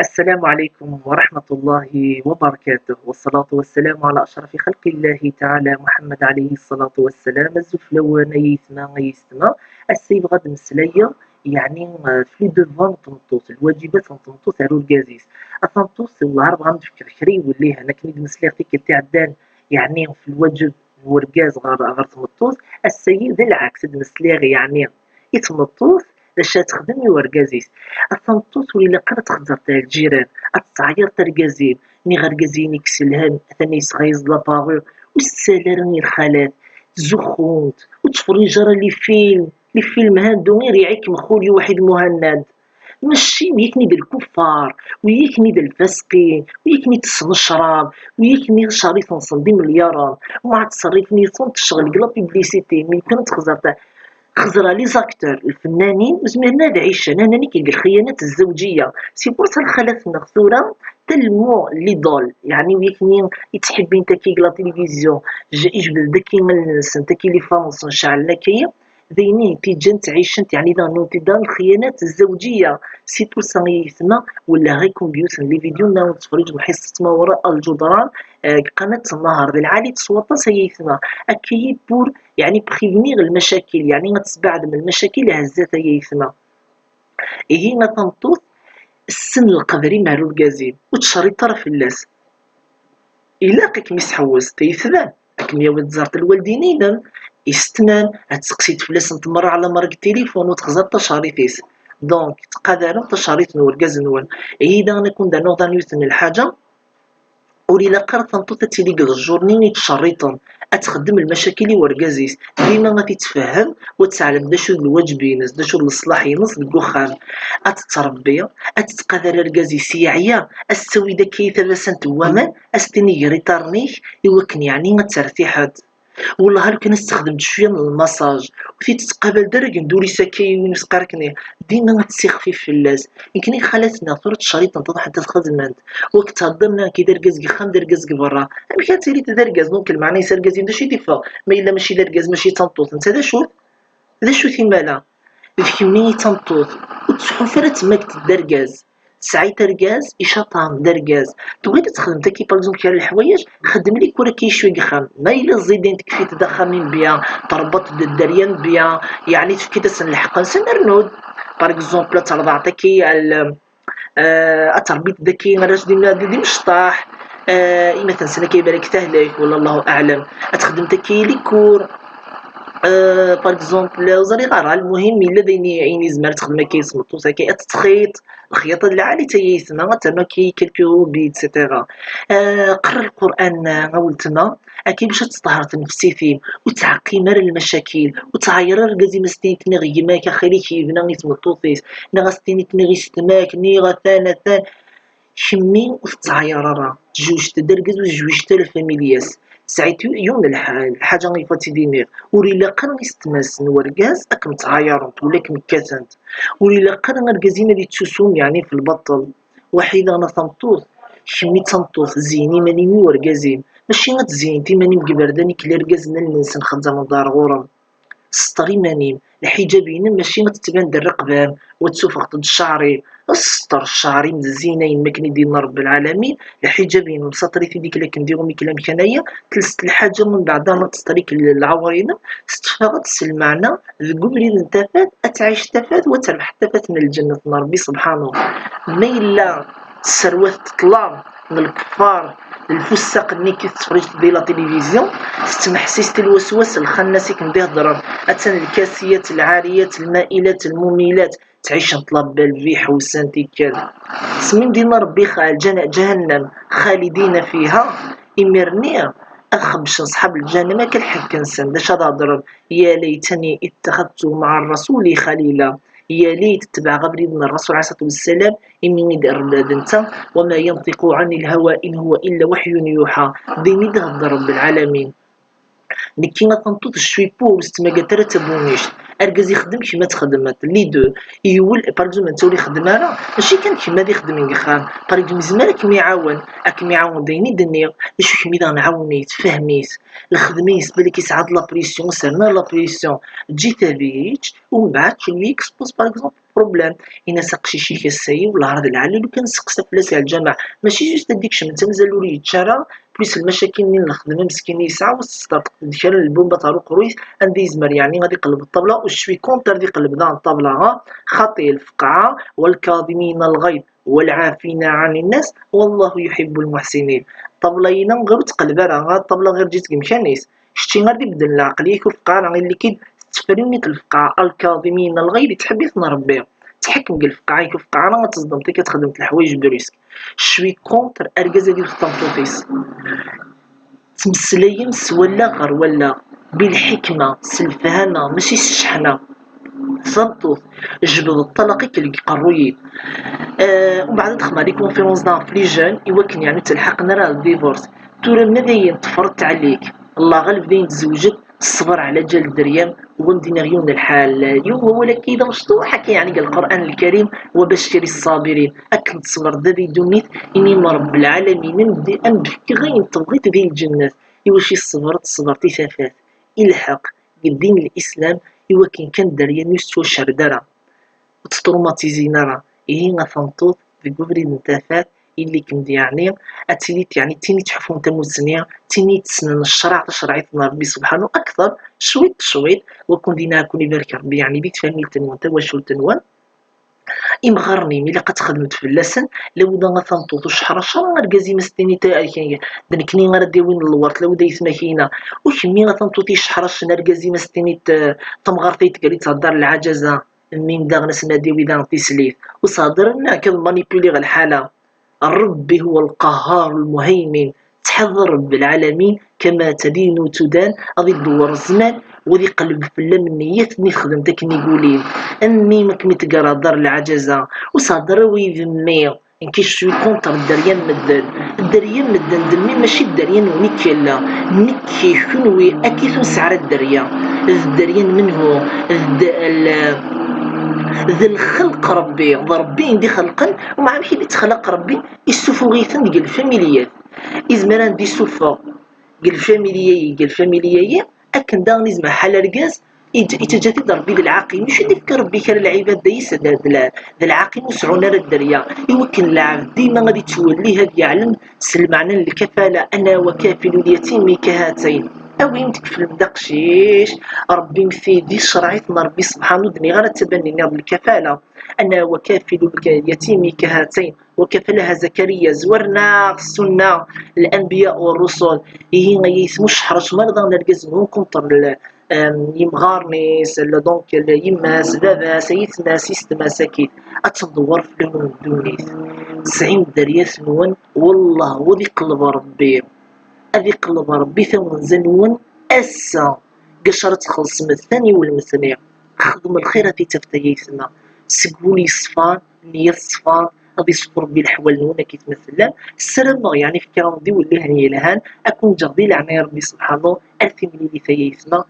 السلام عليكم ورحمة الله وبركاته، والصلاة والسلام على أشرف خلق الله تعالى محمد عليه الصلاة والسلام. الزفلوان يثما يثما السيد غد مسلية يعني في ديفون تنطوط الواجبات نتنطوط على الكازيس تنطوط العرب غنفكر كري وليه انا كنيد مسليغتي كتي عدان يعني في الواجب وركاز غير تمطوط السيد العكس مسليغ يعني يتمطوط باش تخدم يوركازيس التنطوط وليلا قرا تخزر تاع الجيران اتعير تركازين ني غركازين يكسلهن ثاني يصغيز لاباغو والسلام الخالات زخونت وتفريجر لي فيلم هادو غير يعيك مخولي واحد مهند ماشي ويكني بالكفار ويكني بالفاسقين ويكني تسن الشراب ويكني شريط نصندي مليارات وما تصرفني صون تشغل قلب بيبليسيتي ملي كانت خزرة لي زاكتور الفنانين وزمرنا العيشة انا كيقول الخيانات الزوجية سي بورصة الخالات المغثورة تلمو لي دول يعني ويكني يتحبين انت كي لا تلفزيون يجبد داكي ملنس انت كي لي فاموس نشعل لكي ذيني تيجن تعيشنت يعني دا الخيانات الزوجية سي بورصة يسمى ولا غيكم بيوسن لي فيديو ناو تفرج حصة ما وراء الجدران قناة النهر العالي تصوت سيثما أكيد بور يعني بريفنيغ المشاكل يعني غتسبعد من المشاكل هزات يثما هي ما تنطوط السن القبري مع الكازين وتشري طرف اللاس إلا قيك مسحوس تيثبان كم يا ولد زارت الوالدين يستنان هتسقسيت فلاس نتمر على مرق التليفون وتخزر تشاريتيس دونك تقادر تشاريت نور كاز نور هي دا نكون دا نوضا نيوتن الحاجة وليلا قرا تنطوط تيليق الجورني يتشريطن اتخدم المشاكل وركازيس ديما ما تتفهم وتعلم دا شو الواجب ينس دا شو الاصلاح ينس الكوخان اتتربي اتتقادر الكازيس يعيا السوي دا كيثا لسنت ومان استني ريطارنيك يوكن يعني ما ترتيحات والله هل كان استخدمت شويه من المساج وفي تتقابل درك ندوري ساكي ونسقاركني ديما ما تسيخفي في اللاس يمكن خالتنا ثورة الشريط نطلع حتى تخدمت وقت هضرنا كي دركز خام دركز برا ملي كتيري تدركز دونك المعنى يسير كازين داشي ديفا ما الا ماشي دركز ماشي تنطوط انت هذا شو ثمالا فيكمني تنطوط وتحفر تماك تدركز ساعي تركاز يشطام دركاز تبغي تخدم تا كي باغ كاع الحوايج خدم لي كورا كي شوي خام ما الا زيدين تكفي تدخمين بيا تربط الدريان بيا يعني تفكي تسن الحق نسنرنود باغ اكزومبل ترضع تاكي التربيط داكي راش دي مشطاح مثلا سنه كيبالك تهلك ولا الله اعلم تخدم تاكي لي كور باغ اكزومبل وزاري غارة المهم الا ديني عيني زمر تخدم كيسمطو ساكي تتخيط الخياطة العالي تا يسمى تما كي كلكو بيت سيتيرا قرا القران غولتما اكيد باش تطهر تنفسيتي وتعقي مر المشاكل وتعاير الكازي مستين تنغي ما كخيري كيبنا نيتمطوطيس نغستيني تنغي ستماك نيغا ثان شمين وتتعاير راه جوج تدركز وجوج الفاميلياس ساعتو يوم الحاجة غي فاتي دينير وليلا قرن يستمس نوركاز اكم تعايرنت ولا كمكاسنت وليلا قرن الكازينا اللي تسوسوم يعني في البطل وحيدا انا تنطوط شمي تنطوط زيني ماني وركازين ماشي غتزينتي ماني مقبرداني كلي ركازنا الناس نخدم دار غورم سطري مانيم الحجابين ماشي غتبان د الرقبان وتسوفق ضد الشعري السطر الشعري مزينين ما كان يدينا رب العالمين الحجابين مسطري في ديك اللي كنديرو مي كلام حنايا تلست الحاجه من بعدها ما تستريك العورين استفاغت المعنى القبري انتفات اتعيش تفات وتربح تفات من الجنه ربي سبحانه ما الا السروات تطلع من الكفار الفساق اللي كيتفرج في لا تلفزيون تمحسيس الوسواس الخناسي كندي هضران اتن الكاسيات العاريات المائلات المميلات تعيش نطلب بالفي حوسان تيكال سمين دينا ربي خال جهنم خالدين فيها امرني الخبش نصحاب الجنة كالحق كنسن داش هضرب يا ليتني اتخذت مع الرسول خليلا يا ليت تتبع غبريدنا الرسول عليه الصلاة والسلام إني دار بنتا وما ينطق عن الهوى إن هو إلا وحي يوحى ديني ده رب العالمين نكينا تنطوط الشويبو واستما قترة بونيش اركز يخدم كيما تخدمت لي دو يول باغ اكزومبل انت ولي خدم انا ماشي كان كيما دي خدم خام باغ اكزومبل زعما راك يعاون دايني دنيا باش كيما نعاونيت فهميت الخدميس بالك يسعد لا بريسيون سرنا لا بريسيون تجي تبيت ومن بعد تولي اكسبوز باغ اكزومبل بروبليم انا سقشي شي كاساي ولا عرض العلل وكان سقسا فلاس على الجامع ماشي جوست هذيك شمت مازال ولي يتشارى بليس المشاكل اللي الخدمه مسكين يسعى وستارت ديال البومبا تاع قرويس عندي زمر يعني غادي يقلب الطبله وشوي كونتر دي قلب دان الطبله خطي الفقعه والكاظمين الغيظ والعافين عن الناس والله يحب المحسنين طبلينا غير تقلب راه الطبله غير جيت مشانيس شتي غادي يبدل العقليه الفقعه راه اللي كي تفرمي الفقعه الكاظمين الغيظ تحبي تنربيه تحكم الفقعه الفقعه راه تصدمتي كتخدم الحوايج بريسك شوي كونتر اركزه ديال التنطوطيس تمسليم ولا غير ولا بالحكمه سلفهانه ماشي الشحنه صنطوط جبد الطلقي كي قرويين ومن بعد دخلنا لي كونفيرونس دان في لي جون يمكن يعني تلحقنا راه الديفورس تورا منين تفرضت عليك الله غالب دين تزوجت الصبر على جال الدريام وندينا غيون الحال اليوم ولكن اذا مشطوحه يعني قال القران الكريم وبشر الصابرين اكن تصبر ذي دونيت اني رب العالمين ندي انبكي غير تبغيت ذي الجنات واش صبرتي ثافات الحق الدين الاسلام يمكن كان دريان يستوى شردرا وتتروماتيزينا راه هي غتنطوط في كوفري نتافات اللي كنت يعني اتينيت يعني تيني تحفون نتا موزنيا تيني تسنن الشرع تشرعيت ربي سبحانه اكثر شويط وكون دينا كون يبارك ربي يعني بيت فاميل تنوان تا واش تنوان إمغرني ملي خدمت في اللسن لو دا غتنطوط شحر غركازي مستني تا دنكني غادي وين الورط لو دا يسماكينا وكمي غتنطوطي شحر نركازي مستني تمغرتي تقالي تهضر العجزه من دا غنسنا ديوي دا تسليف وصادرنا كمانيبيلي غا الحاله الرب هو القهار المهيمن تحضر رب العالمين كما تدين تدان غادي تدور الزمان وذي قلب في اللمنيات ني خدمتك ني قولين اني مكمي تقرا دار العجزه وصادر ويذمي كي شوي كونتر الدريان مدن دمي ماشي الدريان ونيكيلا نيكي شنوي اكيد نسعر الدريان منه ذا الخلق ربي عندي خلقا ومع مشي اللي تخلق ربي يسوفو غيثن ديال الفاميليات إزمران دي سوفا قال الفاميلية أكن دا نزمع حال رقاز يتجاتي ضربي بالعاقل مش يذكر ربي كان العباد دايس ذا العاقل وسعونا الدريا يمكن العبد ديما غادي تولي هاد يعلم سلمعنا الكفالة أنا وكافل اليتيم كهاتين أو يمتكفل بدقشيش ربي مفيدي شرعيتنا ربي سبحانه دني غير تبنينا بالكفالة أنا وكافل اليتيم كهاتين وكفلها زكريا زورنا السنة الأنبياء والرسل هي يسموش حرش مرضى نركز منهم كونتر يمغارني دونك يماس بابا سيتنا سيست مساكين أتدور في لون الدونيس 90 درياس نون والله وذي قلب ربي أذي قلب ربي ثمن زنون أسا قشرة تخلص من الثاني والمثني خدم الخير في تفتيثنا سقولي صفان نية صفان غادي يصبر بي الحوال نونا كيتمثلان السلام يعني في كلام دي واللي هني لهان اكون جغدي لعناية ربي سبحانه الفي ملي ثيثنا